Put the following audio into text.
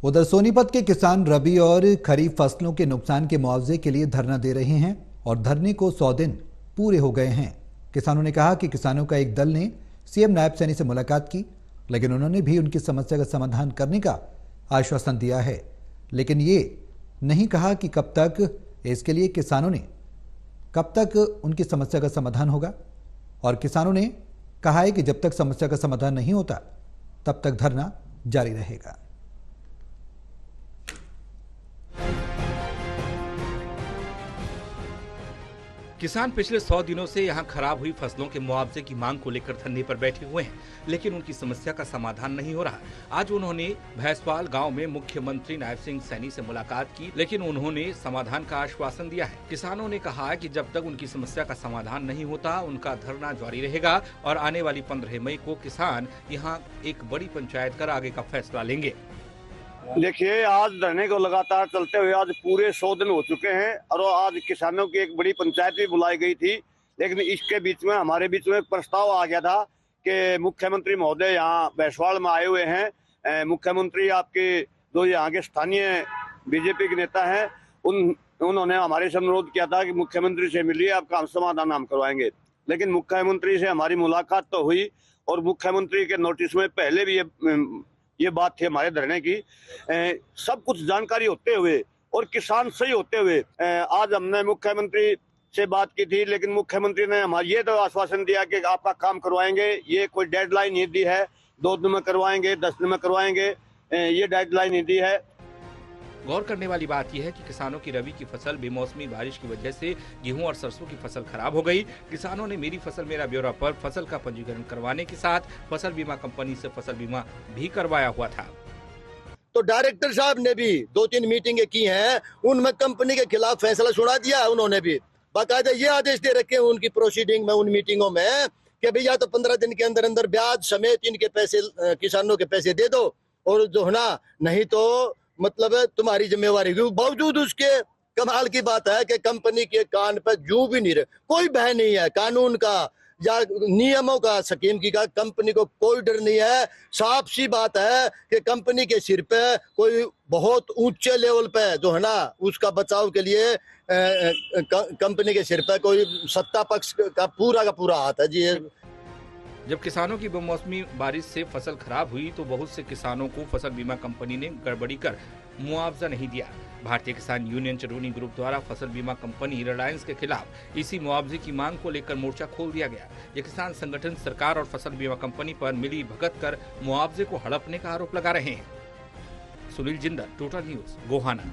उधर सोनीपत के किसान रबी और खरीफ फसलों के नुकसान के मुआवजे के लिए धरना दे रहे हैं और धरने को 100 दिन पूरे हो गए हैं। किसानों ने कहा कि किसानों का एक दल ने सीएम नायब सैनी से मुलाकात की, लेकिन उन्होंने भी उनकी समस्या का समाधान करने का आश्वासन दिया है, लेकिन ये नहीं कहा कि कब तक इसके लिए किसानों ने कब तक उनकी समस्या का समाधान होगा। और किसानों ने कहा है कि जब तक समस्या का समाधान नहीं होता तब तक धरना जारी रहेगा। किसान पिछले 100 दिनों से यहां खराब हुई फसलों के मुआवजे की मांग को लेकर धरने पर बैठे हुए हैं, लेकिन उनकी समस्या का समाधान नहीं हो रहा। आज उन्होंने भैंसवाल गांव में मुख्यमंत्री नायब सिंह सैनी से मुलाकात की, लेकिन उन्होंने समाधान का आश्वासन दिया है। किसानों ने कहा कि जब तक उनकी समस्या का समाधान नहीं होता उनका धरना जारी रहेगा और आने वाली 15 मई को किसान यहाँ एक बड़ी पंचायत कर आगे का फैसला लेंगे। देखिए, आज धरने को लगातार चलते हुए आज पूरे 100 दिन हो चुके हैं और आज किसानों की एक बड़ी पंचायत भी बुलाई गई थी, लेकिन इसके बीच में हमारे बीच में प्रस्ताव आ गया था कि मुख्यमंत्री महोदय यहाँ भैंसवाल में आए हुए हैं। मुख्यमंत्री आपके जो यहाँ के स्थानीय बीजेपी के नेता हैं, उन्होंने हमारे से अनुरोध किया था कि मुख्यमंत्री से मिलिए, आपका हम समाधान हम करवाएंगे। लेकिन मुख्यमंत्री से हमारी मुलाकात तो हुई और मुख्यमंत्री के नोटिस में पहले भी ये बात थी हमारे धरने की। सब कुछ जानकारी होते हुए और किसान सही होते हुए आज हमने मुख्यमंत्री से बात की थी, लेकिन मुख्यमंत्री ने हमारा ये तो आश्वासन दिया कि आपका काम करवाएंगे। ये कोई डेडलाइन नहीं दी है, 2 दिन में करवाएंगे, 10 दिन में करवाएंगे, ये डेडलाइन नहीं दी है। गौर करने वाली बात यह है कि किसानों की रबी की फसल बेमौसमी बारिश की वजह से गेहूं और सरसों की फसल खराब हो गई। किसानों ने मेरी फसल मेरा ब्यौरा पर फसल का पंजीकरण करवाने के साथ फसल बीमा कंपनी से फसल बीमा भी करवाया हुआ था। तो डायरेक्टर साहब ने भी 2-3 मीटिंगें की हैं, उनमें कंपनी के खिलाफ फैसला सुना दिया। उन्होंने भी बाकायदा ये आदेश दे रखे हैं उनकी प्रोसीडिंग में, उन मीटिंगों में, कि भैया तो 15 दिन के अंदर अंदर ब्याज समेत इनके पैसे, किसानों के पैसे दे दो, और जो है ना, नहीं तो मतलब तुम्हारी जिम्मेवारी। बावजूद उसके कमाल की बात है कि कंपनी के कान पर जू भी नहीं रहे, कोई भय नहीं है कानून का या नियमों का, स्कीम की का। कंपनी को कोई डर नहीं है। साफ सी बात है कि कंपनी के सिर पे कोई बहुत ऊंचे लेवल पे जो है ना, उसका बचाव के लिए कंपनी के सिर पे कोई सत्ता पक्ष का पूरा हाथ है जी। जब किसानों की बेमौसमी बारिश से फसल खराब हुई तो बहुत से किसानों को फसल बीमा कंपनी ने गड़बड़ी कर मुआवजा नहीं दिया। भारतीय किसान यूनियन चरौनी ग्रुप द्वारा फसल बीमा कंपनी रिलायंस के खिलाफ इसी मुआवजे की मांग को लेकर मोर्चा खोल दिया गया। ये किसान संगठन सरकार और फसल बीमा कंपनी पर मिली भगत कर मुआवजे को हड़पने का आरोप लगा रहे हैं। Sunil Jindal, total news, Gohana.